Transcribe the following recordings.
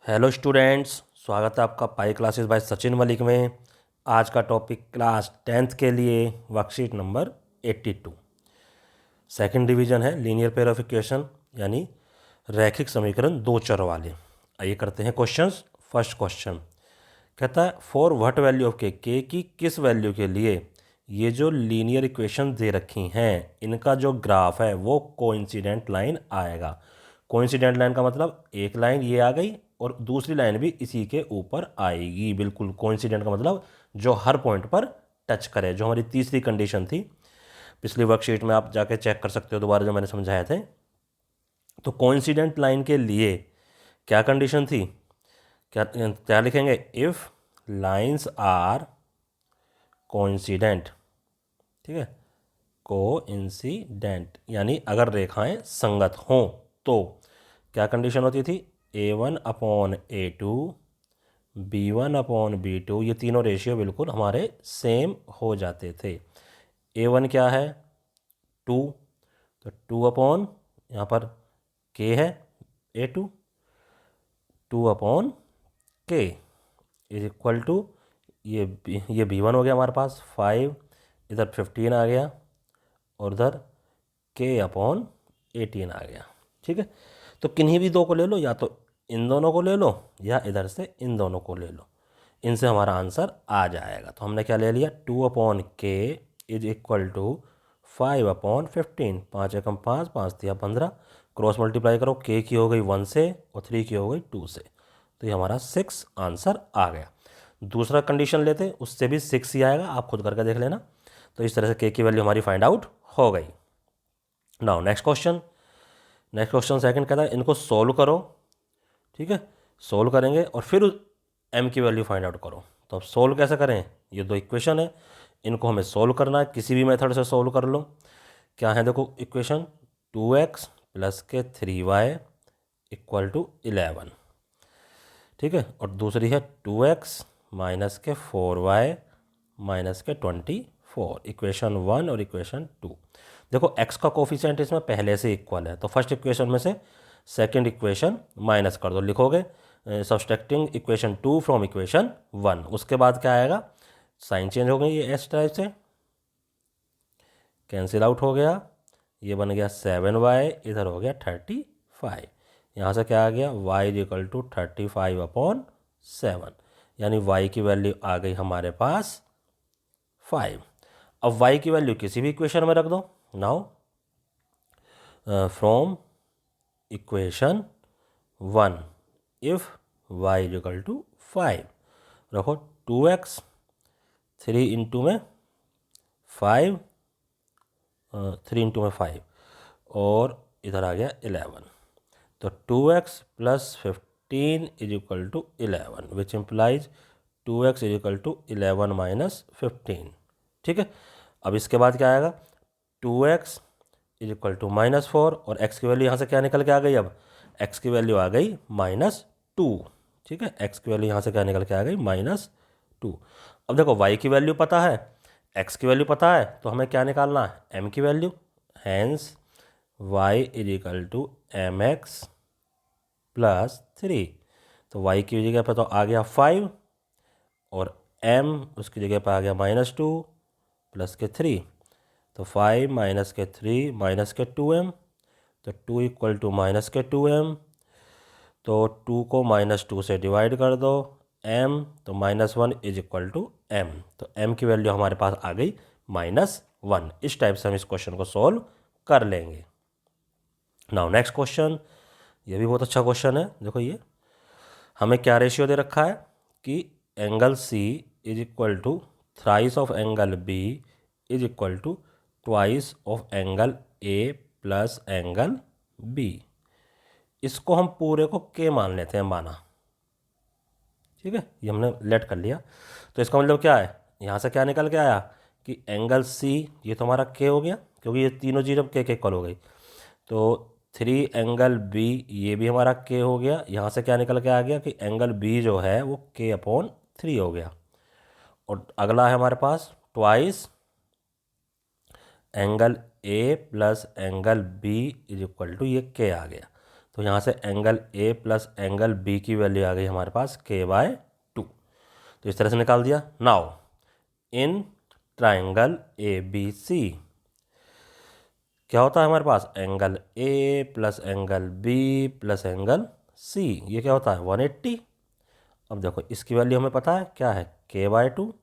Hello students, स्वागत है आपका pi classes bye Sachin Malik में। आज का टॉपिक क्लास 10th के लिए वर्कशीट नंबर 82 सेकंड डिवीजन है लीनियर पेयर ऑफ इक्वेशन यानी रैखिक समीकरण दो चर वाले। आइए करते हैं क्वेश्चंस। फर्स्ट क्वेश्चन कहता है फॉर व्हाट वैल्यू ऑफ के की किस वैल्यू के लिए ये जो लीनियर इक्वेशन दे रखी हैं इनका जो ग्राफ है वो कोइंसिडेंट लाइन आएगा। कोइंसिडेंट लाइन का मतलब एक लाइन ये आ गई और दूसरी लाइन भी इसी के ऊपर आएगी। बिल्कुल कोइंसिडेंट का मतलब जो हर पॉइंट पर टच करे, जो हमारी तीसरी कंडीशन थी। पिछली वर्कशीट में आप जाके चेक कर सकते हो दोबारा जो मैंने समझाए थे। तो कोइंसिडेंट लाइन के लिए क्या कंडीशन थी, क्या क्या लिखेंगे? इफ़ लाइंस आर कोइंसिडेंट, ठीक है, कोइंसिडेंट यानी अगर रेखाएं संगत हों तो क्या कंडीशन होती थी? A1/A2 B1/B2 ये तीनों रेशियो बिल्कुल हमारे सेम हो जाते थे। A1 क्या है? 2, तो 2 यहाँ पर K है A2, 2/K is equal to ये B1 हो गया हमारे पास 5, इधर 15 आ गया और उधर K/18 आ गया। ठीक है, तो किन्हीं भी दो को ले लो, या तो इन दोनों को ले लो या इधर से इन दोनों को ले लो, इनसे हमारा आंसर आ जाएगा। तो हमने क्या ले लिया? 2/K इज इक्वल टू 5/15, 5 एकम 5, 5 तिया 15, क्रॉस मल्टीप्लाई करो, K की हो गई 1 से और 3 की हो गई 2 से, तो ये हमारा 6 आंसर आ गया। दूसरा कंडीशन लेते, उससे भी 6 ही आएगा, आप खुद करके देख लेना। तो इस तरह से K की वैल्यू हमारी फाइंड आउट हो गई। नाउ नेक्स्ट क्वेश्चन सेकंड कहता है इनको सोल्व करो। ठीक है, सोल्व करेंगे और फिर m की वैल्यू फाइंड आउट करो। तो अब सोल्व कैसे करें? ये दो इक्वेशन है, इनको हमें सोल्व करना है, किसी भी मेथड से सोल्व कर लो। क्या है देखो इक्वेशन, 2x प्लस के 3y इक्वल टू 11। ठीक है, और दूसरी है 2x माइनस के 4y माइनस के 24, इक्वेशन 1 और इक्वेशन 2। देखो x का कोफिशिएंट इसमें पहले से इक्वल है, तो फर्स्ट इक्वेशन में से सेकंड इक्वेशन माइनस कर दो, लिखोगे सब्सट्रैक्टिंग इक्वेशन 2 फ्रॉम इक्वेशन 1। उसके बाद क्या आएगा? साइन चेंज हो गई, ये एस टाइप से कैंसिल आउट हो गया, ये बन गया 7y, इधर हो गया 35। यहाँ से क्या आ गया? y इज इक्वल टू 35/7, यानी y की वैल्यू आ गई हमारे पास 5। अब y की वैल्यू किसी भी इक्वेशन में रख दो। Now from equation 1 if y is equal to 5 रखो, 2x 3 इंटू में 5, 3 इंटू में 5 और इधर आ गया 11, तो 2x plus 15 is equal to 11 which implies 2x is equal to 11 minus 15। ठीक है, अब इसके बाद क्या आएगा? 2x इज इक्वल टू -4 और x की वैल्यू यहाँ से क्या निकल के आ गई? अब x की वैल्यू आ गई -2। ठीक है, x की वैल्यू यहाँ से क्या निकल के आ गई? -2। अब देखो y की वैल्यू पता है, x की वैल्यू पता है, तो हमें क्या निकालना है? m की value. Hence y is equal to mx plus 3, तो y की जगह पर तो आ गया 5 और m उसकी जगह पर आ गया -2 प्लस के 3, तो 5 माइनस के 3 माइनस के 2m, तो 2 इक्वल टू माइनस के 2m, तो 2 को -2 से डिवाइड कर दो, m तो -1 इज इक्वल टू m, तो m की वैल्यू हमारे पास आ गई -1। इस टाइप से हम इस क्वेश्चन को सॉल्व कर लेंगे। नाउ नेक्स्ट क्वेश्चन, ये भी बहुत अच्छा क्वेश्चन है। देखो ये हमें क्या रेशियो दे रखा है कि angle C is equal to thrice of angle B is equal to twice of angle A plus angle B। इसको हम पूरे को K मान लेते हैं, माना। ठीक है, ये हमने लेट कर लिया। तो इसका मतलब क्या है? यहाँ से क्या निकल के आया कि एंगल C ये तो हमारा K हो गया, क्योंकि ये तीनों चीज़ अब K के इक्वल हो गई। तो 3 एंगल B ये भी हमारा K हो गया। यहाँ से क्या निकल के आ गया कि एंगल B जो है वो K/3 हो गया। और अगला है हमारे पास twice angle A plus angle B is equal to ये K आ गया। तो यहाँ से angle A plus angle B की वैल्यू आ गई हमारे पास k/2। तो इस तरह से निकाल दिया। Now in triangle A B C क्या होता है हमारे पास, angle A plus angle B plus angle C, ये क्या होता है 180। अब देखो इसकी वैल्यू हमें पता है क्या है k/2,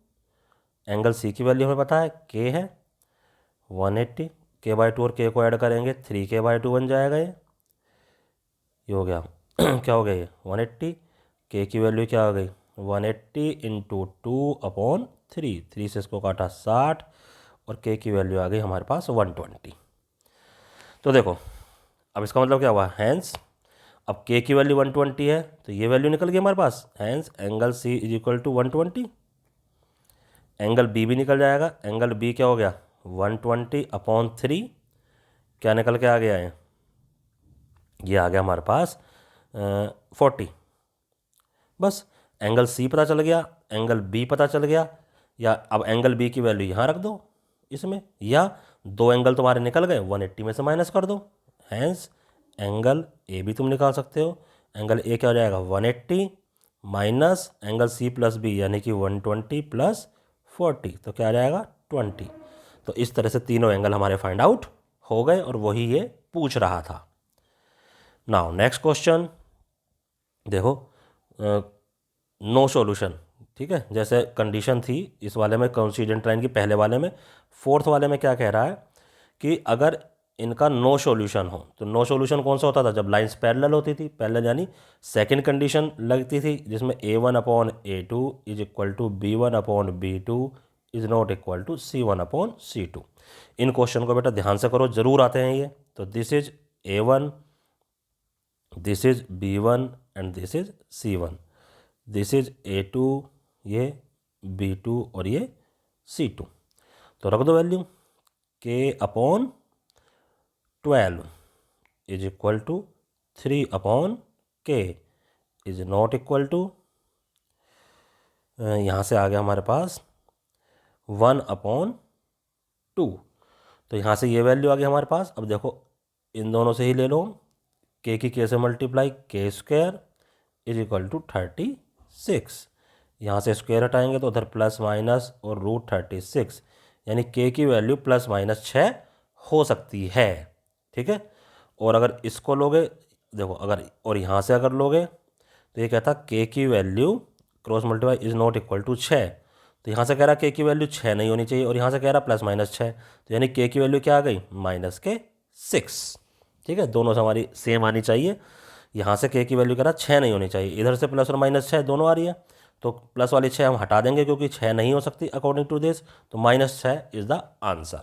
एंगल सी की वैल्यू हमें पता है k है 180, k/2 और k को ऐड करेंगे 3k/2 बन जाएगा ये हो गया क्या हो गया ये 180, k की वैल्यू क्या हो गई 180 इंटू 2/3, 3 से इसको काटा 60 और k की वैल्यू आ गई हमारे पास 120। तो देखो अब इसका मतलब क्या हुआ, हैंस अब k की वैल्यू 120 है तो ये वैल्यू निकल गई हमारे पास, hence angle C is equal to 120। Angle B भी निकल जाएगा, एंगल B क्या हो गया 120/3, क्या निकल के आ गया है, ये आ गया हमारे पास 40। बस एंगल C पता चल गया, एंगल B पता चल गया, या अब एंगल B की वैल्यू यहाँ रख दो इसमें, या दो एंगल तुम्हारे निकल गए 180 में से माइनस कर दो, हैंस एंगल A भी तुम निकाल सकते हो। एंगल A क्या हो जाएगा 180 minus angle C plus B यानी कि 120 प्लस 40, तो क्या आ जाएगा 20। तो इस तरह से तीनों एंगल हमारे फाइंड आउट हो गए और वही ये पूछ रहा था। नाउ नेक्स्ट क्वेश्चन देखो, नो सॉल्यूशन, ठीक है, जैसे कंडीशन थी इस वाले में कोइंसिडेंट लाइन की, पहले वाले में, फोर्थ वाले में क्या कह रहा है कि अगर इनका नो सॉल्यूशन हो, तो नो सॉल्यूशन कौन सा होता था, जब लाइंस पैरेलल होती थी, पैरेलल यानी सेकंड कंडीशन लगती थी जिसमें a1/a2 is equal to b1/b2 is not equal to c1/c2। इन क्वेश्चन को बेटा ध्यान से करो, जरूर आते हैं ये। तो this is a1, this is b1 and this is c1, this is a2, ये b2 और ये c2। तो रख दो value, k/12 is equal to 3/k is not equal to, यहाँ से आ गया हमारे पास 1/2। तो यहाँ से ये वैल्यू आ गई हमारे पास। अब देखो इन दोनों से ही ले लो, k की k से multiply k² is equal to 36, यहाँ से स्क्वायर हटाएंगे तो उधर प्लस माइनस और √36, यानी k की वैल्यू ±6 हो सकती है, ठीक है। और अगर इसको लोगे, देखो अगर और यहाँ से अगर लोगे तो ये कहता k की value cross multiply is not equal to 6, तो यहाँ से कह रहा k की वैल्यू 6 नहीं होनी चाहिए और यहाँ से कह रहा ±6, तो यानी k की वैल्यू क्या आ गई -6, ठीक है। दोनों से हमारी सेम आनी चाहिए। यहाँ से k की वैल्यू कह रहा 6 नहीं होनी चाहिए, इधर से प्लस और -6 दोनों आ रही है, तो प्लस वाली 6 हम हटा देंगे क्योंकि 6 नहीं हो सकती अकॉर्डिंग टू दिस, तो -6 is the answer.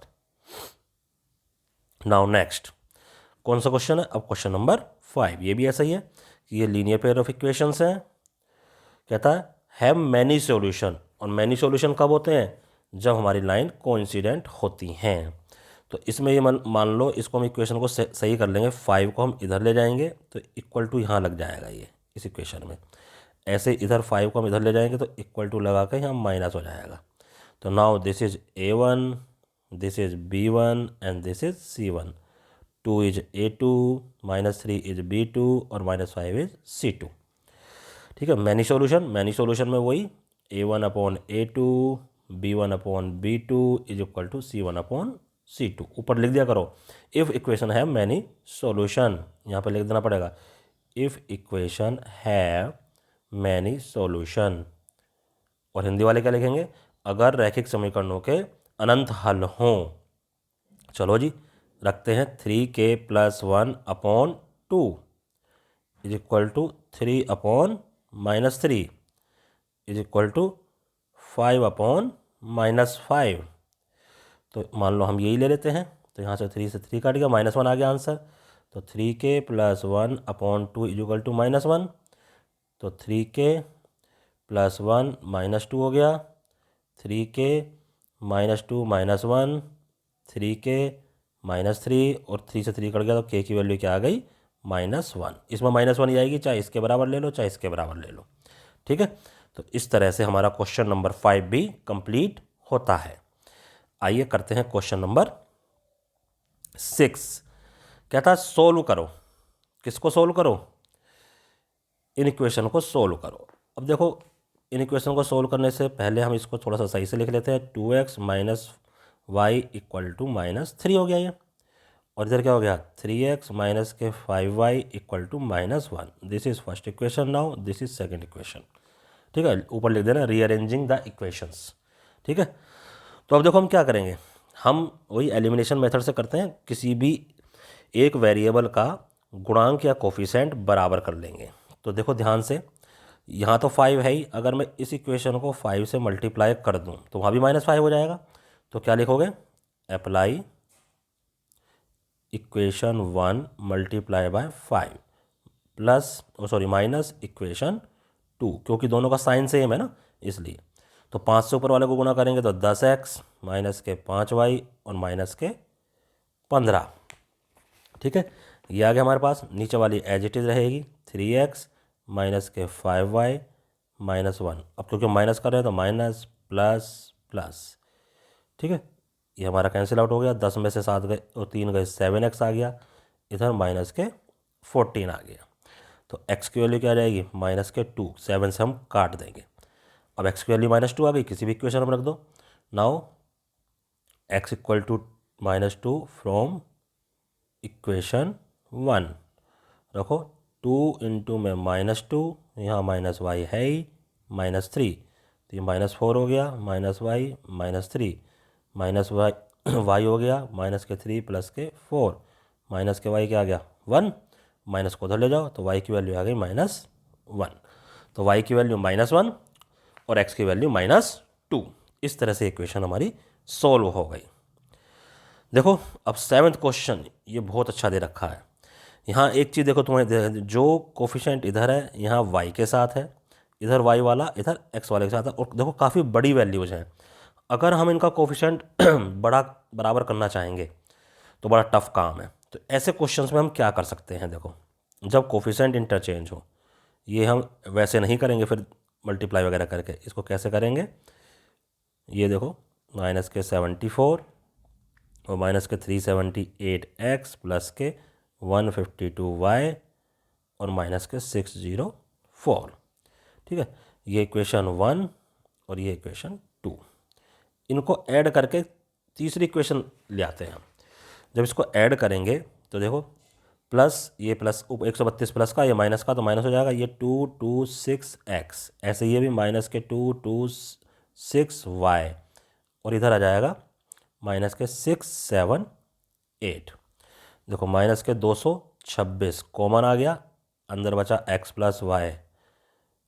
Now next कौन सा क्वेश्चन है, अब क्वेश्चन नंबर 5, ये भी ऐसा ही है कि ये लीनियर पेयर ऑफ इक्वेशंस हैं। कहता है हैव मैनी सॉल्यूशन, और मैनी सॉल्यूशन कब होते हैं, जब हमारी लाइन कोइंसिडेंट होती हैं। तो इसमें ये मान लो इसको हम इक्वेशन को सही कर लेंगे, 5 को हम इधर ले जाएंगे तो इक्वल टू यहाँ लग जाएगा ये इस इक्वेशन में, ऐसे इधर 5 को हम इधर ले जाएंगे तो इक्वल टू लगा के यहाँ माइनस हो जाएगा। तो now this is a1, this is b1 and this is c1, 2 is a2, -3 is b2 और -5 इज c2, ठीक है। मैनी सॉल्यूशन में वही a1/a2 b1/b2 is equal to c1/c2, ऊपर लिख दिया करो इफ़ इक्वेशन है मैनी सॉल्यूशन, यहाँ पे लिख देना पड़ेगा इफ़ इक्वेशन है मैनी सॉल्यूशन। और हिंदी वाले क्या लिखेंगे, अगर रैखिक समीकरणों के अनंत हल हों। चलो जी रखते हैं 3k + 1/2 is equal to 3/-3 is equal to 5/-5। तो मान लो हम यही ले लेते हैं, तो यहाँ से 3 से 3 काट गया, -1 आ गया आंसर। तो 3k + 1/2 इज इक्वल टू -1, तो 3k + 1 -2 हो गया, 3k -2 -1, 3k -3 और 3 से 3 कट गया, तो k की वैल्यू क्या आ गई -1। इसमें -1 ही आएगी, चाहे इसके बराबर ले लो चाहे इसके बराबर ले लो, ठीक है। तो इस तरह से हमारा क्वेश्चन नंबर 5 भी कंप्लीट होता है। आइए करते हैं क्वेश्चन नंबर 6। कहता है सोल्व करो, किसको सोल्व करो, इन इक्वेशन को सोल्व करो। अब देखो इन इक्वेशन को सोल्व करने से पहले हम इसको थोड़ा सा सही से लिख लेते हैं। 2x minus y equal to -3 हो गया ये, और इधर क्या हो गया 3x माइनस के 5y equal to -1। This is first equation, now this is second equation. ठीक है, ऊपर लिख देना रीअरेंजिंग द इक्वेशंस। ठीक है, तो अब देखो हम क्या करेंगे, हम वही एलिमिनेशन मेथड से करते हैं, किसी भी एक वेरिएबल का गुणांक या कोफिशेंट बराबर कर लेंगे। तो देखो ध्यान से, यहाँ तो 5 है ही, अगर मैं इस इक्वेशन को 5 से मल्टीप्लाई कर दूँ तो वहाँ भी -5 हो जाएगा। तो क्या लिखोगे, apply equation 1 multiply by 5 plus minus equation 2, क्योंकि दोनों का साइन सेम है ना इसलिए। तो 5 से ऊपर वाले को गुणा करेंगे तो 10x माइनस के 5y और माइनस के 15। ठीक है, ये आ गया हमारे पास। नीचे वाली एज इट इज़ रहेगी 3x माइनस के 5y -1। अब क्योंकि माइनस कर रहे हैं तो माइनस प्लस प्लस। ठीक है, ये हमारा कैंसिल आउट हो गया। 10 में से 7 गए और 3 गए, 7x आ गया। इधर माइनस के 14 आ गया। तो x की वैल्यू क्या आ जाएगी, माइनस के 2। 7 से हम काट देंगे। अब x की वैल्यू -2 आ गई, किसी भी इक्वेशन में रख दो। Now x equal to -2 from equation 1 रखो। 2 इंटू में -2, यहाँ -y है ही, -3, तो ये -4 हो गया, -y -3 -y हो गया, -3 प्लस के 4, माइनस के y क्या आ गया 1, माइनस को उधर ले जाओ तो y की वैल्यू आ गई -1। तो y की वैल्यू -1 और x की वैल्यू -2। इस तरह से इक्वेशन हमारी सोल्व हो गई। देखो अब 7th क्वेश्चन, ये बहुत अच्छा दे रखा है। यहाँ एक चीज़ देखो तुम्हें, जो कोफिशेंट इधर है यहाँ y के साथ है, इधर y वाला इधर x वाले के साथ है, और देखो काफ़ी बड़ी वैल्यूज हैं। अगर हम इनका कोफिशेंट बराबर करना चाहेंगे तो बड़ा टफ काम है। तो ऐसे क्वेश्चंस में हम क्या कर सकते हैं, देखो जब कोफिशेंट इंटरचेंज हो, ये हम वैसे नहीं करेंगे फिर मल्टीप्लाई वगैरह करके, इसको कैसे करेंगे, ये देखो माइनस के 74 और माइनस के 378x प्लस के 152y और माइनस के 604। ठीक है, ये इक्वेशन 1 और ये इक्वेशन 2, इनको ऐड करके तीसरी इक्वेशन ले आते हैं हम। जब इसको ऐड करेंगे तो देखो प्लस ये प्लस 132 प्लस का, ये माइनस का, तो माइनस हो जाएगा ये 226x, ऐसे ये भी माइनस के 226y और इधर आ जाएगा माइनस के 678। देखो माइनस के 226 कॉमन आ गया, अंदर बचा x प्लस वाई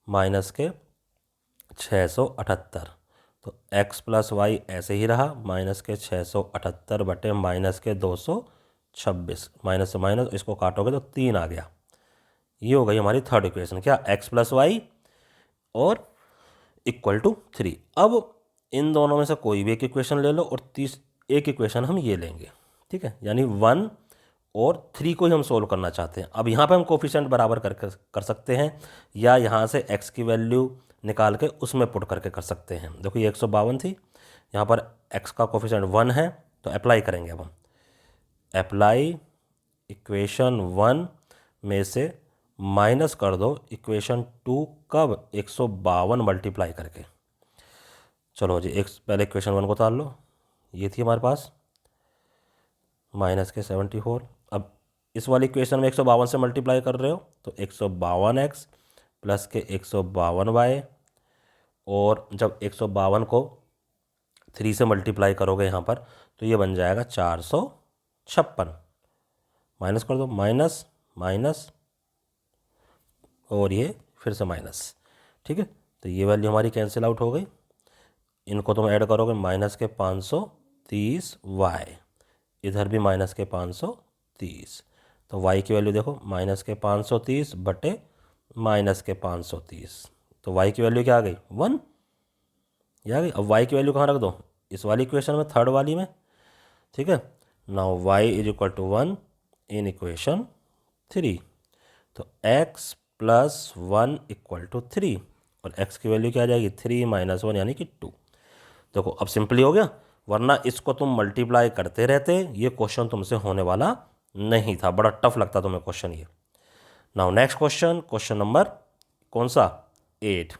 माइनस के 678। तो x प्लस वाई ऐसे ही रहा, माइनस के 678 बटे माइनस के 226, माइनस से माइनस इसको काटोगे तो 3 आ गया। ये हो गई हमारी थर्ड इक्वेशन, क्या x प्लस वाई और इक्वल टू 3। अब इन दोनों में से कोई भी एक इक्वेशन ले लो और एक इक्वेशन हम ये लेंगे। ठीक है, यानी 1 और 3 को ही हम सोल्व करना चाहते हैं। अब यहाँ पे हम कोफिशिएंट बराबर कर सकते हैं, या यहाँ से x की वैल्यू निकाल के उसमें पुट करके कर सकते हैं। देखो ये 152 थी, यहाँ पर x का कोफिशिएंट 1 है, तो अप्लाई करेंगे। अब हम अप्लाई इक्वेशन 1 में से माइनस कर दो इक्वेशन 2, कब 152 मल्टीप्लाई करके। चलो जी, पहले इक्वेशन 1 को उतार लो, ये थी हमारे पास माइनस के 74। अब इस वाली इक्वेशन में 152 से मल्टीप्लाई कर रहे हो तो 152x प्लस के 152y, और जब 152 को 3 से मल्टीप्लाई करोगे यहाँ पर तो ये बन जाएगा 456। माइनस कर दो, माइनस माइनस और ये फिर से माइनस। ठीक है, तो ये वैल्यू हमारी कैंसिल आउट हो गई। इनको तुम ऐड करोगे, माइनस के 530y, इधर भी माइनस के 530, तो y की वैल्यू देखो माइनस के 530 बटे माइनस के 530, तो y की वैल्यू क्या आ गई 1, ये आ गई। अब y की वैल्यू कहाँ रख दो, इस वाली इक्वेशन में, थर्ड वाली में। ठीक है, now y is equal to 1 in equation 3, तो x प्लस 1 इक्वल टू 3, और x की वैल्यू क्या आ जाएगी 3 माइनस 1 यानी कि 2। देखो अब सिंपली हो गया, वरना इसको तुम मल्टीप्लाई करते रहते, ये क्वेश्चन तुमसे होने वाला नहीं था, बड़ा टफ लगता तुम्हें क्वेश्चन ये। Now next question, question number कौन सा 8।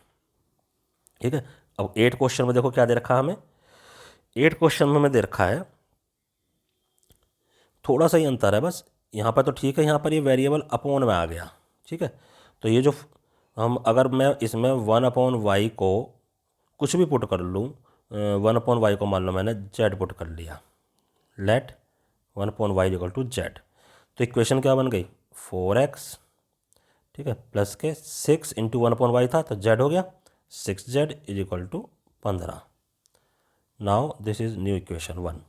ठीक है, अब 8 क्वेश्चन में देखो क्या दे रखा है हमें। 8 क्वेश्चन में हमें दे रखा है, थोड़ा सा ही अंतर है बस, यहाँ पर तो ठीक है, यहाँ पर ये वेरिएबल अपॉन में आ गया। ठीक है, तो ये जो हम अगर मैं इसमें 1/y को कुछ भी पुट कर लूँ, 1/y को मान लो मैंने z पुट कर लिया, let 1/y equal to z, तो इक्वेशन क्या बन गई 4x, ठीक है, प्लस के 6 इंटू 1/y था तो z हो गया 6z is equal to 15। Now this is new equation 1।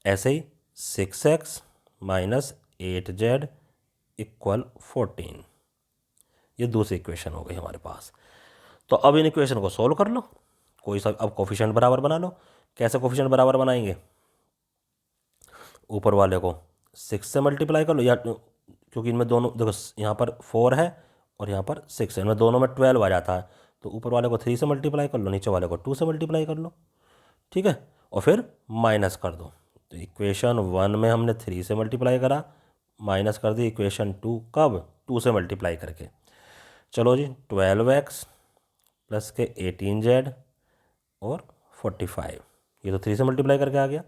ऐसे ही 6x माइनस 8z इक्वल 14, ये दूसरी इक्वेशन हो गई हमारे पास। तो अब इन इक्वेशन को सॉल्व कर लो, कोई सा अब कोफिशिएंट बराबर बना लो। कैसे कोफिशिएंट बराबर बनाएंगे, ऊपर वाले को 6 से मल्टीप्लाई कर लो, या क्योंकि इनमें दोनों देखो यहाँ पर 4 है और यहाँ पर 6 है, इनमें दोनों में 12 आ जाता है, तो ऊपर वाले को 3 से मल्टीप्लाई कर लो, नीचे वाले को 2 से मल्टीप्लाई कर लो। ठीक है, और फिर माइनस कर दो। तो इक्वेशन 1 में हमने 3 से मल्टीप्लाई करा, माइनस कर दी इक्वेशन 2 कब 2 से मल्टीप्लाई करके। चलो जी 12x प्लस के 18z और 45, ये तो 3 से मल्टीप्लाई करके आ गया।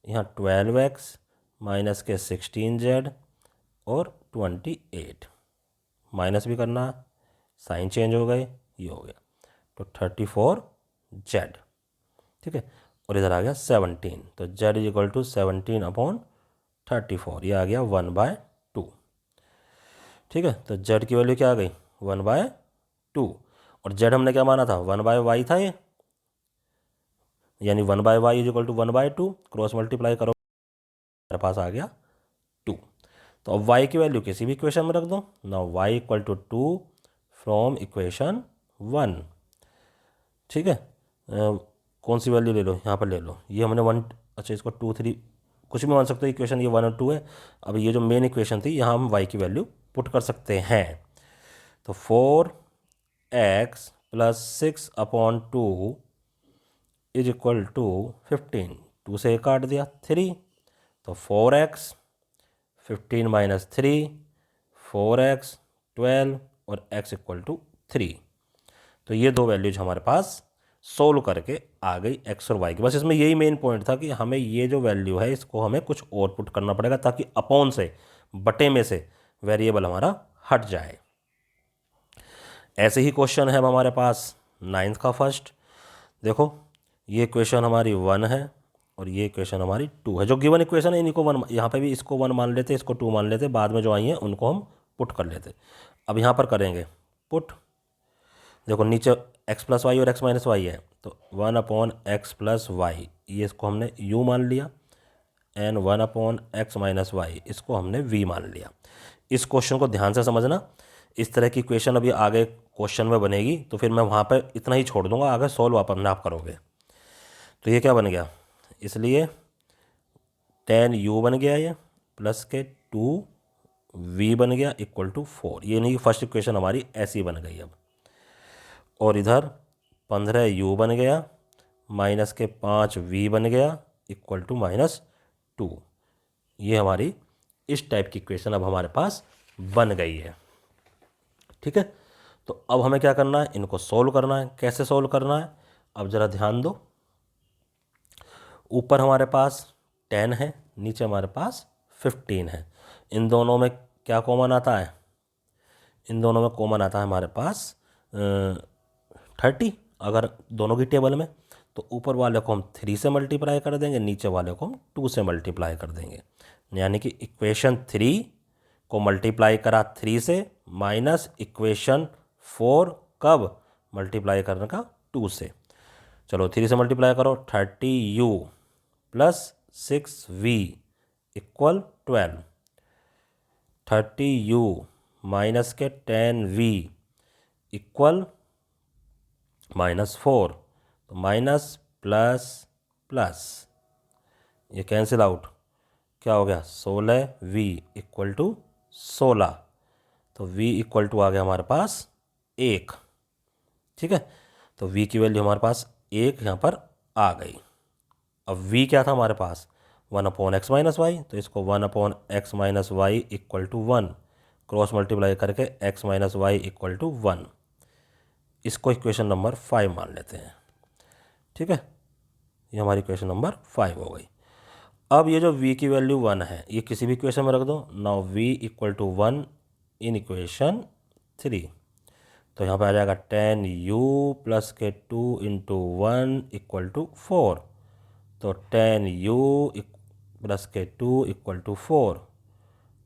यहाँ 12x माइनस के 16z और 28, माइनस भी करना, साइन चेंज हो गए, ये हो गया तो 34z। ठीक है, और इधर आ गया 17, तो z इज इक्वल टू 17/34, ये आ गया 1/2। ठीक है, तो z की वैल्यू क्या आ गई 1/2, और z हमने क्या माना था 1/y था ये, यानी 1/y is equal to 1/2, cross multiply करो मेरे पास आ गया 2। तो अब y की वैल्यू किसी भी इक्वेशन में रख दो ना, y equal to 2 from equation 1। ठीक है, कौन सी वैल्यू ले लो, यहाँ पर ले लो, ये हमने 1, अच्छा इसको 2 3 कुछ भी मान सकते हो इक्वेशन, ये 1 और 2 है। अब ये जो मेन इक्वेशन थी यहाँ हम y की वैल्यू पुट कर सकते हैं, तो 4x plus 6/2 is equal to 15, 2 से काट दिया 3, तो 4x 15 माइनस 3, 4x 12 और x इक्वल टू 3। तो ये दो वैल्यूज हमारे पास सोल्व करके आ गई x और y की। बस इसमें यही मेन पॉइंट था कि हमें ये जो वैल्यू है इसको हमें कुछ और पुट करना पड़ेगा ताकि अपॉन से, बटे में से वेरिएबल हमारा हट जाए। ऐसे ही क्वेश्चन है हमारे पास 9th का फर्स्ट। देखो ये इक्वेशन हमारी 1 है और ये इक्वेशन हमारी 2 है। जो गिवन इक्वेशन है इन्हीं को 1, यहाँ पे भी इसको 1 मान लेते, इसको 2 मान लेते, बाद में जो आई हैं उनको हम पुट कर लेते। अब यहाँ पर करेंगे पुट, देखो नीचे x प्लस वाई और x माइनस वाई है, तो 1/x प्लस वाई, ये इसको हमने u मान लिया, एंड 1/x माइनस वाई इसको हमने v मान लिया। इस क्वेश्चन को ध्यान से समझना, इस तरह की इक्वेशन अभी आगे क्वेश्चन में बनेगी तो फिर मैं वहाँ पर इतना ही छोड़ दूंगा, आगे सॉल्व अपने आप करोगे। तो ये क्या बन गया, इसलिए 10u बन गया ये, प्लस के 2v बन गया इक्वल टू 4। ये नहीं, फर्स्ट इक्वेशन हमारी ऐसी बन गई अब। और इधर 15u बन गया, माइनस के 5v बन गया इक्वल टू -2। ये हमारी इस टाइप की इक्वेशन अब हमारे पास बन गई है। ठीक है, तो अब हमें क्या करना है, इनको सोल्व करना है। कैसे सोल्व करना है, अब ज़रा ध्यान दो, ऊपर हमारे पास 10 है, नीचे हमारे पास 15 है। इन दोनों में क्या कॉमन आता है, इन दोनों में कॉमन आता है हमारे पास 30, अगर दोनों की टेबल में, तो ऊपर वाले को हम 3 से मल्टीप्लाई कर देंगे, नीचे वाले को हम 2 से मल्टीप्लाई कर देंगे। यानी कि इक्वेशन 3 को मल्टीप्लाई करा 3 से, माइनस इक्वेशन 4 कब मल्टीप्लाई करने का 2 से। चलो 3 से मल्टीप्लाई करो, 30u plus 6v equal 12, 30u minus के 10v इक्वल -4, तो माइनस प्लस प्लस ये कैंसिल आउट, क्या हो गया 16v इक्वल टू 16, तो v इक्वल टू आ गया हमारे पास 1। ठीक है, तो v की वैल्यू हमारे पास 1 यहाँ पर आ गई। अब v क्या था हमारे पास 1/x माइनस वाई, तो इसको 1/x minus y equal to 1 cross multiply करके x minus y equal to 1। इसको इक्वेशन नंबर 5 मान लेते हैं। ठीक है, ये हमारी इक्वेशन नंबर 5 हो गई। अब ये जो v की वैल्यू 1 है ये किसी भी इक्वेशन में रख दो। Now v equal to 1 in equation 3। तो यहाँ पे आ जाएगा 10u प्लस के 2 इंटू 1 इक्वल टू 4। तो 10u प्लस के 2 equal to 4।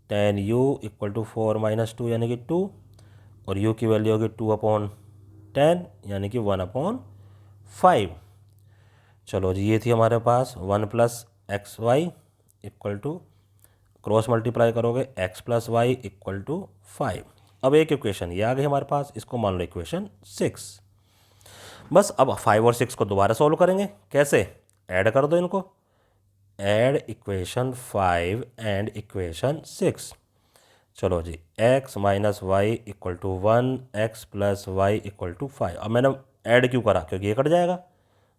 10u equal to 4 minus 2 यानी कि 2, और u की वैल्यू होगी 2/10 यानी कि 1/5। चलो जी, ये थी हमारे पास 1 plus x y equal to, cross multiply करोगे x plus y equal to 5। अब एक इक्वेशन ये आ गई हमारे पास, इसको मान लो इक्वेशन 6। बस अब 5 और 6 को दोबारा सॉल्व करेंगे। कैसे? ऐड कर दो इनको। Add equation 5 and equation 6। चलो जी, x minus y equal to 1, x plus y equal to 5। अब मैंने ऐड क्यों करा? क्योंकि ये कट जाएगा।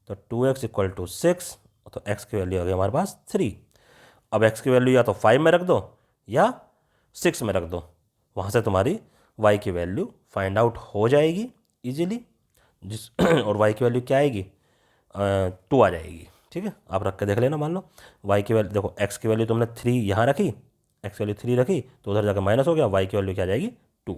तो 2x इक्वल टू 6, तो x की वैल्यू आ गई हमारे पास 3। अब x की वैल्यू या तो 5 में रख दो या 6 में रख दो, वहाँ से तुम्हारी y की वैल्यू फाइंड आउट हो जाएगी इजीली। और y की वैल्यू क्या आएगी? 2 आ जाएगी। ठीक है, आप रख के देख लेना। मान लो y की वैल्यू, देखो x की वैल्यू तुमने 3 यहाँ रखी, x वैल्यू 3 रखी तो उधर जाकर माइनस हो गया, y की वैल्यू क्या आ जाएगी? 2।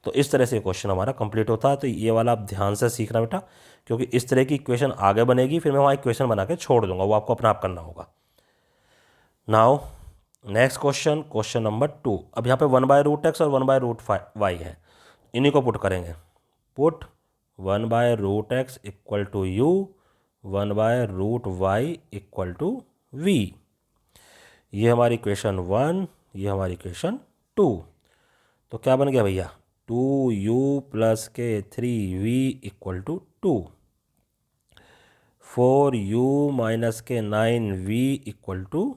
तो इस तरह से क्वेश्चन हमारा कंप्लीट होता है। तो ये वाला आप ध्यान से सीखना बेटा, क्योंकि इस तरह की इक्वेशन आगे बनेगी, फिर मैं वहाँ इक्वेशन बना के छोड़ दूंगा, वो आपको अपना आप करना होगा। Now next question, question number 2। अब यहाँ पे 1/√x और 1/√y है, इन्हीं को पुट करेंगे। Put 1/√x equal to u, 1/√y equal to v। ये हमारी इक्वेशन 1, ये हमारी इक्वेशन 2। तो क्या बन गया भैया? 2u प्लस के 3v equal to 2। 4u minus के 9v equal to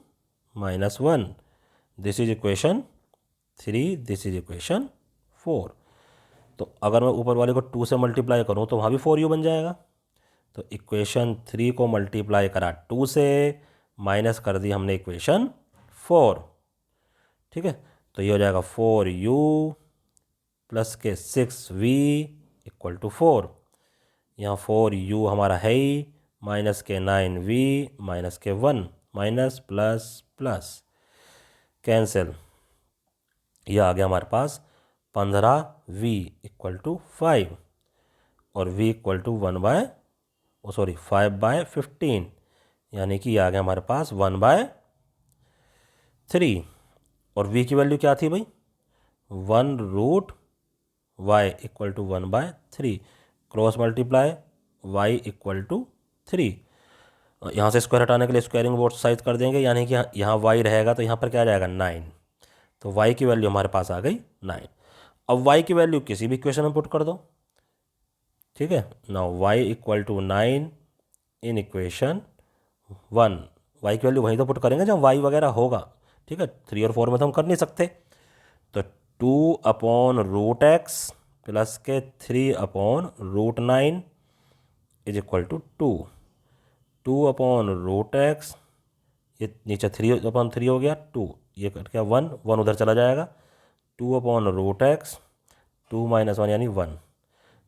-1। This is equation 3, this is equation 4। तो अगर मैं ऊपर वाले को 2 से मल्टीप्लाई करूँ तो वहाँ भी 4u बन जाएगा। तो इक्वेशन 3 को मल्टीप्लाई करा 2 से, माइनस कर दी हमने इक्वेशन 4। ठीक है, तो ये हो जाएगा 4u प्लस के 6v इक्वल टू 4। यहाँ 4u हमारा है ही, माइनस के 9v माइनस के 1, माइनस प्लस प्लस कैंसिल। यह आ गया हमारे पास 15v इक्वल टू 5 और v इक्वल टू 5/15, यानी कि यह आ गया हमारे पास 1/3। और v की वैल्यू क्या थी भाई? 1√y equal to 1/3। Cross multiply y equal to 3। यहाँ से स्क्वायर हटाने के लिए स्क्वायरिंग बोथ साइड कर देंगे, यानी कि यहाँ y रहेगा तो यहाँ पर क्या आ जाएगा? 9। तो y की वैल्यू हमारे पास आ गई 9। अब y की वैल्यू किसी भी इक्वेशन में पुट कर दो। ठीक है, now y equal to 9 in equation 1। y की वैल्यू वहीं तो पुट करेंगे जब y वगैरह होगा। ठीक है, 3 और 4 में तो हम कर नहीं सकते। तो 2/√x प्लस के 3/√9 इज इक्वल टू 2। 2/√x, ये नीचे 3/3 हो गया, 2 ये कट गया, 1 उधर चला जाएगा। 2/√x, 2 - 1 यानी 1।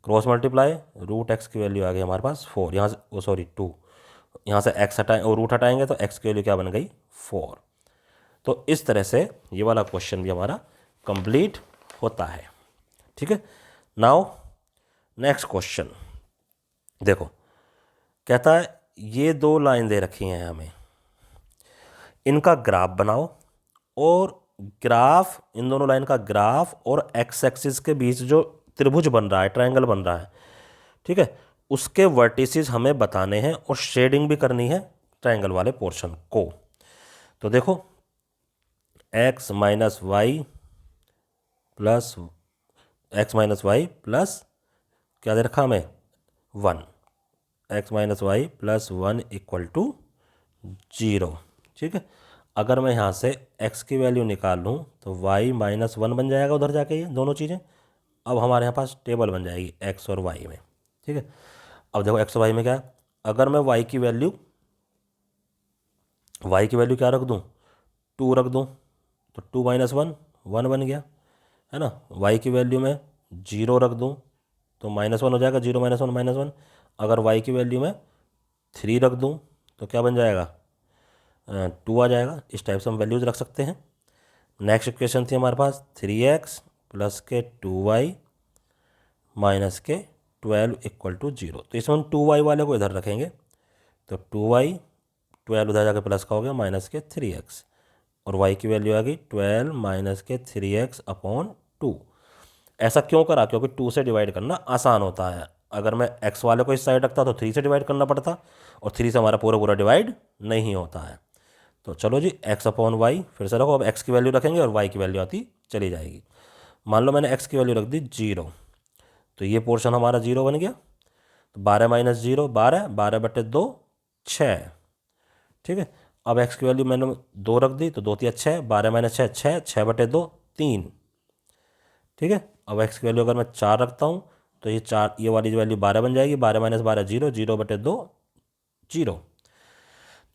क्रॉस मल्टीप्लाई, √x की वैल्यू आ गई हमारे पास 4। यहाँ से 2, यहाँ से x हटाएं और रूट हटाएंगे तो x की वैल्यू क्या बन गई? 4। तो इस तरह से ये वाला क्वेश्चन भी हमारा कंप्लीट होता है। ठीक है, नाउ नेक्स्ट क्वेश्चन देखो, कहता है ये 2 लाइन दे रखी हैं हमें, इनका ग्राफ बनाओ, और ग्राफ, इन दोनों लाइन का ग्राफ और एक्स एक्सिस के बीच जो त्रिभुज बन रहा है, ट्रायंगल बन रहा है, ठीक है, उसके वर्टिसेस हमें बताने हैं और शेडिंग भी करनी है ट्रायंगल वाले पोर्शन को। तो देखो x माइनस वाई प्लस क्या दे रखा हमें? 1। x minus y plus 1 equal to 0। ठीक है, अगर मैं यहाँ से x की वैल्यू निकाल लूँ तो y माइनस 1 बन जाएगा उधर जाके, ये दोनों चीज़ें अब हमारे यहाँ पास टेबल बन जाएगी x और y में। ठीक है, अब देखो x और y में क्या है, अगर मैं y की वैल्यू क्या रख दूँ? 2 रख दूँ, तो 2 - 1 1 बन गया। है ना। y की वैल्यू में 0 रख दूँ तो -1 हो जाएगा, 0 -1 -1। अगर y की वैल्यू में 3 रख दूँ तो क्या बन जाएगा, 2 आ जाएगा। इस टाइप से हम वैल्यूज रख सकते हैं। नेक्स्ट इक्वेशन थी हमारे पास 3x प्लस के 2y माइनस के 12 इक्वल टू 0। तो इसमें हम 2y वाले को इधर रखेंगे, तो 2y 12 उधर जाके प्लस का हो गया माइनस के 3x, और y की वैल्यू आ गई 12 माइनस के 3x अपॉन 2। ऐसा क्यों करा, क्योंकि 2 से डिवाइड करना आसान होता है। अगर मैं x वाले को इस साइड रखता तो 3 से डिवाइड करना पड़ता, और 3 से हमारा पूरा पूरा डिवाइड नहीं होता है। तो चलो जी, x अपॉन वाई फिर से रखो। अब x की वैल्यू रखेंगे और y की वैल्यू आती चली जाएगी। मान लो मैंने x की वैल्यू रख दी 0, तो ये पोर्शन हमारा 0 बन गया। तो 12 माइनस 0 12, 12/2 6। ठीक है, अब x की वैल्यू मैंने 2 रख दी, तो 2 तिया 6, 12 माइनस 6 6, 6/2 3। ठीक है, अब x की वैल्यू अगर मैं 4 रखता हूँ तो ये 4, ये वाली वैल्यू 12 बन जाएगी। 12 माइनस 12 0, 0/2 0।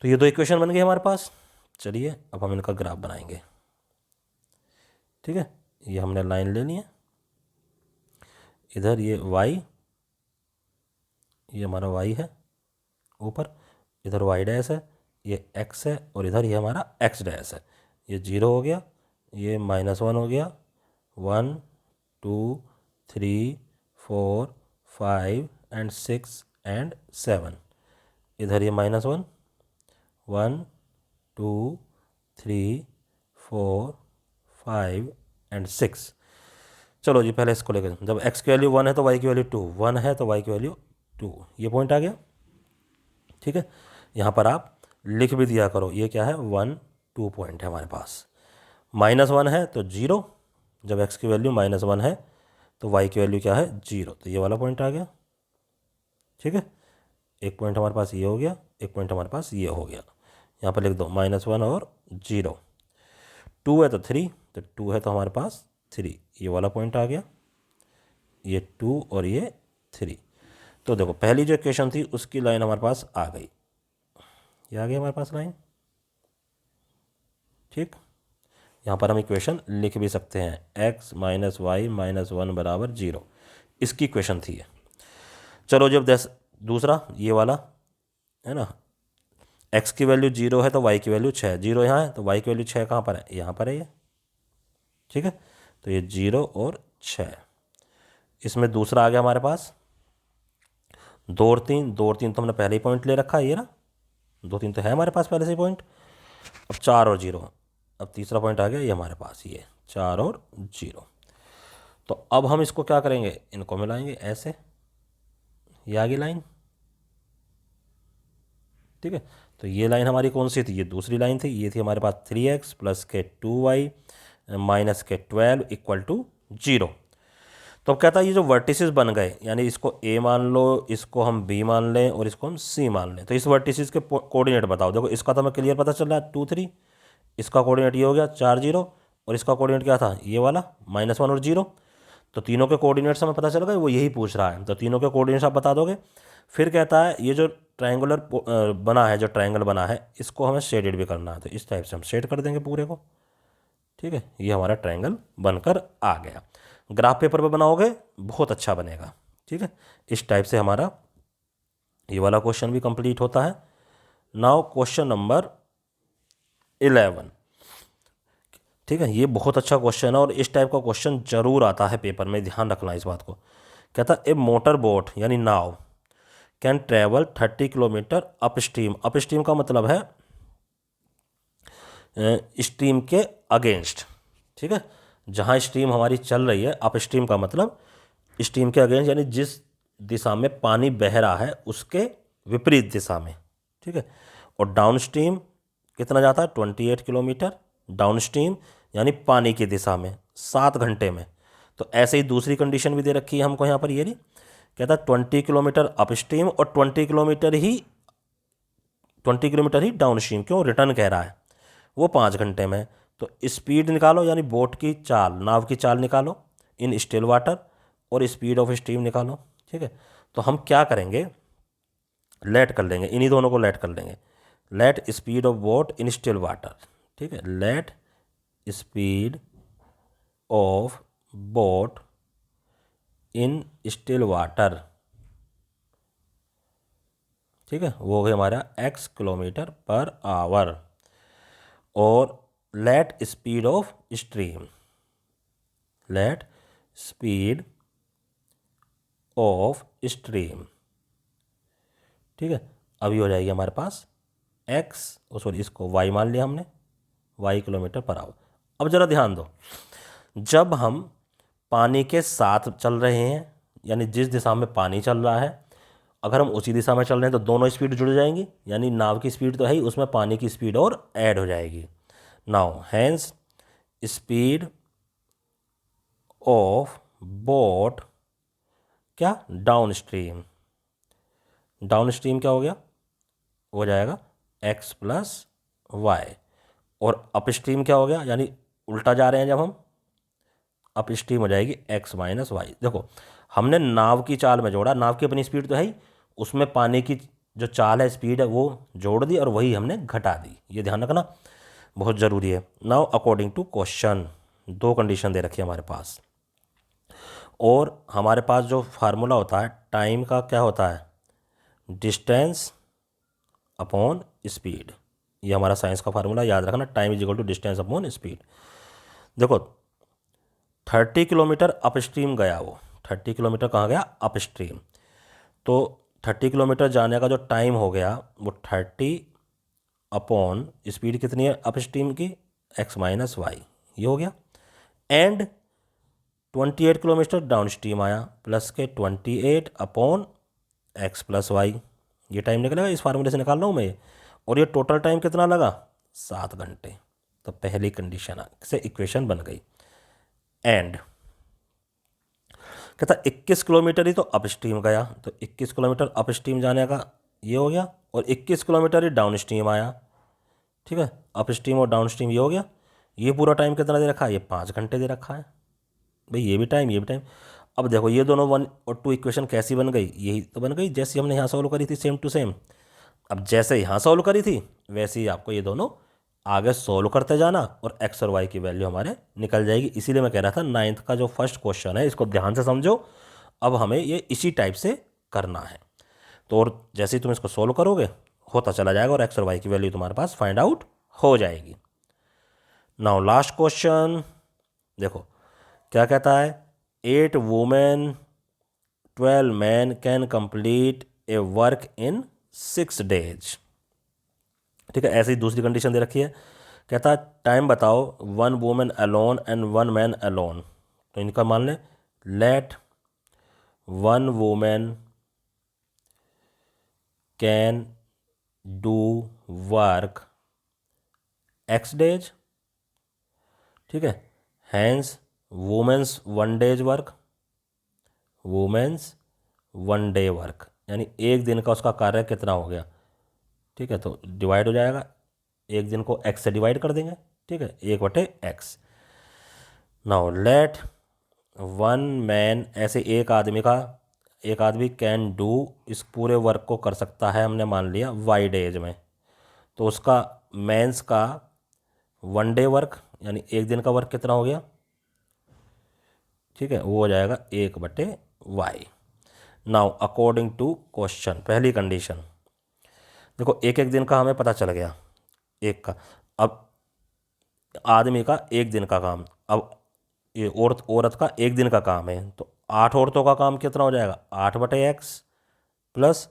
तो ये दो इक्वेशन बन गई हमारे पास। चलिए अब हम इनका ग्राफ बनाएंगे। ठीक है, ये हमने लाइन ले ली है, इधर ये y, ये हमारा y है ऊपर, इधर y डैश है, ये x है, और इधर ये हमारा x डैश है। ये 0 हो गया, ये -1 हो गया, 1 2 3 4 5 एंड 6 एंड 7। इधर ये -1 1 2 3 4 5 एंड 6। चलो जी, पहले इसको लेकर, जब x की वैल्यू 1 है तो y की वैल्यू 2, 1 है तो y की वैल्यू 2, ये पॉइंट आ गया। ठीक है, यहाँ पर आप लिख भी दिया करो, ये क्या है 1 2 पॉइंट है हमारे पास। -1 है तो 0, जब x की वैल्यू -1 है तो y की वैल्यू क्या है 0, तो ये वाला पॉइंट आ गया। ठीक है, एक पॉइंट हमारे पास ये हो गया, एक पॉइंट हमारे पास ये हो गया। यहाँ पर लिख दो -1 और 0। 2 है तो 3, तो 2 है तो हमारे पास 3, ये वाला पॉइंट आ गया, ये 2 और ये 3। तो देखो पहली जो इक्वेशन थी उसकी लाइन हमारे पास आ गई, ये आ गई हमारे पास लाइन। ठीक, यहाँ पर हम इक्वेशन लिख भी सकते हैं, x माइनस वाई माइनस 1 बराबर 0, इसकी इक्वेशन थी ये। चलो जब दूसरा ये वाला है ना, x की वैल्यू 0 है तो y की वैल्यू 6, 0 यहाँ है तो y की वैल्यू 6 कहाँ पर है, यहाँ पर है ये। ठीक है, तो ये 0 और 6। इसमें दूसरा आ गया हमारे पास 2 और 3, 2 और 3 तो हमने पहले ही पॉइंट ले रखा है, ये ना 2 3 तो है हमारे पास पहले से ही पॉइंट। अब 4 और 0, अब तीसरा पॉइंट आ गया ये हमारे पास, ये 4 और 0। तो अब हम इसको क्या करेंगे, इनको मिलाएंगे ऐसे, ये आगे लाइन। ठीक है, तो ये लाइन हमारी कौन सी थी, ये दूसरी लाइन थी, ये थी हमारे पास 3x प्लस के 2y माइनस के 12 इक्वल टू 0। तो अब कहता है ये जो वर्टिसेस बन गए, यानी इसको a मान लो, इसको हम b मान लें और इसको हम c मान लें, तो इस वर्टिसेस के कोऑर्डिनेट बताओ। देखो इसका तो हमें क्लियर पता चल रहा है 2 3, इसका कोऑर्डिनेट ये हो गया 4 0, और इसका कोऑर्डिनेट क्या था ये वाला -1 और 0। तो तीनों के कोऑर्डिनेट्स हमें पता चल गए, वो यही पूछ रहा है, तो तीनों के कोऑर्डिनेट्स आप बता दोगे। फिर कहता है ये जो ट्रायंगुलर बना है, जो ट्रायंगल बना है, इसको हमें शेडेड भी करना है, तो इस टाइप से हम शेड कर देंगे पूरे को। ठीक है, ये हमारा ट्रायंगल बनकर आ गया। ग्राफ पेपर पे बनाओगे बहुत अच्छा बनेगा। ठीक है, इस टाइप से हमारा ये वाला क्वेश्चन भी कंप्लीट होता है। Now question number 11। ठीक है, ये बहुत अच्छा क्वेश्चन है और इस टाइप का क्वेश्चन जरूर आता है पेपर में, ध्यान रखना इस बात को। कहता है ए मोटर बोट यानी नाव can travel 30 kilometre upstream. Upstream का मतलब है स्ट्रीम के अगेंस्ट। ठीक है, जहाँ स्ट्रीम हमारी चल रही है, अप स्ट्रीम का मतलब स्ट्रीम के अगेंस्ट, यानी जिस दिशा में पानी बह रहा है उसके विपरीत दिशा में। ठीक है, और डाउन स्ट्रीम कितना जाता है 28 किलोमीटर डाउन स्ट्रीम, यानी पानी की दिशा में 7 घंटे में। तो ऐसे ही दूसरी कंडीशन भी दे रखी है हमको यहाँ पर, ये नहीं कहता 20 किलोमीटर अप स्ट्रीम और 20 किलोमीटर ही डाउन स्ट्रीम। क्यों, रिटर्न कह रहा है, वो 5 घंटे में। तो स्पीड निकालो, यानी बोट की चाल, नाव की चाल निकालो इन स्टिल वाटर, और स्पीड ऑफ स्ट्रीम निकालो। ठीक है, तो हम क्या करेंगे, लेट कर लेंगे, इन्हीं दोनों को लेट कर लेंगे। Let speed of boat in still water. ठीक है, let speed of boat in still water, ठीक है, वो हो गया हमारा x किलोमीटर पर आवर। और let speed of stream, let speed of stream, ठीक है, अभी हो जाएगी हमारे पास x, सॉरी इसको y मान लिया हमने, y किलोमीटर पर आवर। अब ज़रा ध्यान दो, जब हम पानी के साथ चल रहे हैं, यानी जिस दिशा में पानी चल रहा है, अगर हम उसी दिशा में चल रहे हैं तो दोनों स्पीड जुड़ जाएंगी, यानी नाव की स्पीड तो है ही, उसमें पानी की स्पीड और ऐड हो जाएगी। Now hence speed of boat क्या, डाउन स्ट्रीम, डाउन स्ट्रीम क्या हो गया, हो जाएगा x प्लस वाई। और अप स्ट्रीम क्या हो गया, यानी उल्टा जा रहे हैं जब हम, अप स्ट्रीम हो जाएगी x माइनस वाई। देखो हमने नाव की चाल में जोड़ा, नाव की अपनी स्पीड तो है ही, उसमें पानी की जो चाल है, स्पीड है, वो जोड़ दी और वही हमने घटा दी, ये ध्यान रखना बहुत ज़रूरी है। नाउ अकॉर्डिंग टू क्वेश्चन, दो कंडीशन दे रखी है हमारे पास, और हमारे पास जो फार्मूला होता है टाइम का क्या होता है, डिस्टेंस अपॉन स्पीड, ये हमारा साइंस का फार्मूला याद रखना, time is equal to distance upon speed. देखो 30 किलोमीटर अप स्ट्रीम गया, वो 30 किलोमीटर कहाँ गया, अप स्ट्रीम, तो 30 किलोमीटर जाने का जो टाइम हो गया वो 30 अपॉन स्पीड कितनी है अप स्ट्रीम की, x माइनस वाई, ये हो गया। एंड 28 किलोमीटर डाउन स्ट्रीम आया, प्लस के 28 अपॉन x प्लस वाई, ये टाइम निकलेगा, इस फार्मूले से निकाल रहा हूँ मैं ये। और ये टोटल टाइम कितना लगा, 7 घंटे। तो पहली कंडीशन से इक्वेशन बन गई। एंड कहता 21 किलोमीटर ही तो अप स्ट्रीम गया, तो 21 किलोमीटर अप स्ट्रीम जाने का ये हो गया, और 21 किलोमीटर ही डाउन स्ट्रीम आया, ठीक है, अप स्ट्रीम और डाउन स्ट्रीम ये हो गया। ये पूरा टाइम कितना दे रखा है, ये 5 घंटे दे रखा है भाई, ये भी टाइम ये भी टाइम। अब देखो ये दोनों 1 और 2 इक्वेशन कैसी बन गई, यही तो बन गई जैसी हमने यहाँ सॉल्व करी थी, सेम टू सेम। अब जैसे यहाँ सॉल्व करी थी वैसे ही आपको ये दोनों आगे सॉल्व करते जाना, और एक्स और वाई की वैल्यू हमारे निकल जाएगी। इसीलिए मैं कह रहा था 9th का जो फर्स्ट क्वेश्चन है इसको ध्यान से समझो, अब हमें ये इसी टाइप से करना है। तो और जैसे ही तुम इसको सोल्व करोगे होता चला जाएगा, और एक्स और वाई की वैल्यू तुम्हारे पास फाइंड आउट हो जाएगी। नाउ लास्ट क्वेश्चन देखो क्या कहता है, 8 women 12 man can complete A work in 6 days, ठीक है। ऐसे ही दूसरी कंडीशन दे रखी है, कहता है टाइम बताओ 1 women alone and 1 man alone, तो इनका मान लें, let 1 women can do work x days, ठीक है, hence women's 1 day work, women's 1 day work, यानी एक दिन का उसका कार्य कितना हो गया, ठीक है, तो डिवाइड हो जाएगा, एक दिन को x से डिवाइड कर देंगे, ठीक है, 1/x। नाउ लेट 1 मैन, ऐसे एक आदमी कैन डू, इस पूरे वर्क को कर सकता है, हमने मान लिया y days में, तो उसका मैंस का 1 day वर्क, यानी एक दिन का वर्क कितना हो गया, ठीक है, वो हो जाएगा 1/y। Now according to question, पहली कंडीशन देखो, एक एक दिन का हमें पता चल गया, एक का, अब आदमी का एक दिन का काम, अब ये औरत का एक दिन का काम है, तो 8 औरतों का काम कितना हो जाएगा, 8/x प्लस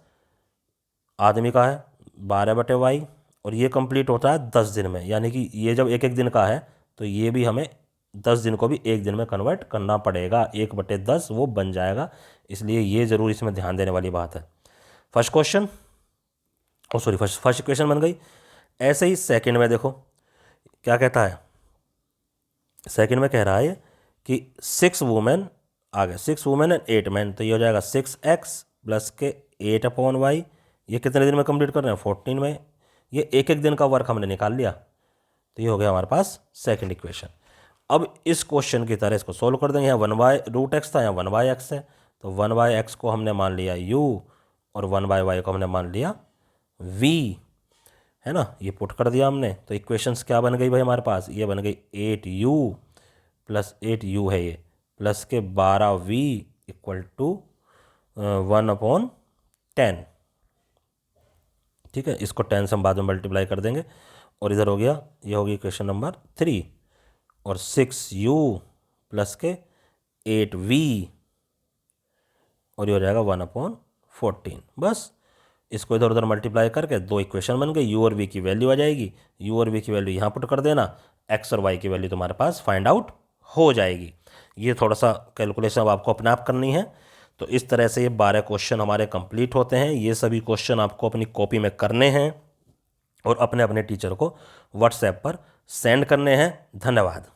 आदमी का है 12/y, और ये कंप्लीट होता है 10 दिन में, यानी कि ये जब एक एक दिन का है तो ये भी हमें 10 दिन को भी एक दिन में कन्वर्ट करना पड़ेगा, 1/10 वो बन जाएगा, इसलिए ये ज़रूर इसमें ध्यान देने वाली बात है। फर्स्ट क्वेश्चन, ओ सॉरी फर्स्ट इक्वेशन बन गई। ऐसे ही सेकंड में देखो क्या कहता है, सेकंड में कह रहा है कि 6 वुमेन आ गए, 6 वुमेन एंड 8 मैन, तो ये हो जाएगा 6x प्लस के 8/y, ये कितने दिन में कंप्लीट कर रहे हैं, 14 में, ये एक एक दिन का वर्क हमने निकाल लिया, तो ये हो गया हमारे पास सेकंड इक्वेशन। अब इस क्वेश्चन की तरह इसको सोल्व कर देंगे, यहाँ 1/√x था, यहाँ 1/x है, तो 1/x को हमने मान लिया u, और 1/y को हमने मान लिया v, है ना, ये पुट कर दिया हमने, तो इक्वेशंस क्या बन गई भाई हमारे पास, ये बन गई 8u प्लस 8u है ये प्लस के 12v इक्वल टू 1/10। ठीक है, इसको 10 से हम बाद में मल्टीप्लाई कर देंगे और इधर हो गया, ये होगी इक्वेशन नंबर 3। और 6u प्लस के 8v और ये हो जाएगा 1/14। बस इसको इधर उधर मल्टीप्लाई करके दो इक्वेशन बन गई, u और v की वैल्यू आ जाएगी। u और v की वैल्यू यहाँ पुट कर देना, x और y की वैल्यू तुम्हारे पास फाइंड आउट हो जाएगी। ये थोड़ा सा कैलकुलेशन अब आपको अपने आप करनी है। तो इस तरह से ये 12 क्वेश्चन हमारे कंप्लीट होते हैं। ये सभी क्वेश्चन आपको अपनी कॉपी में करने हैं और अपने अपने टीचर को व्हाट्सएप पर सेंड करने हैं। धन्यवाद।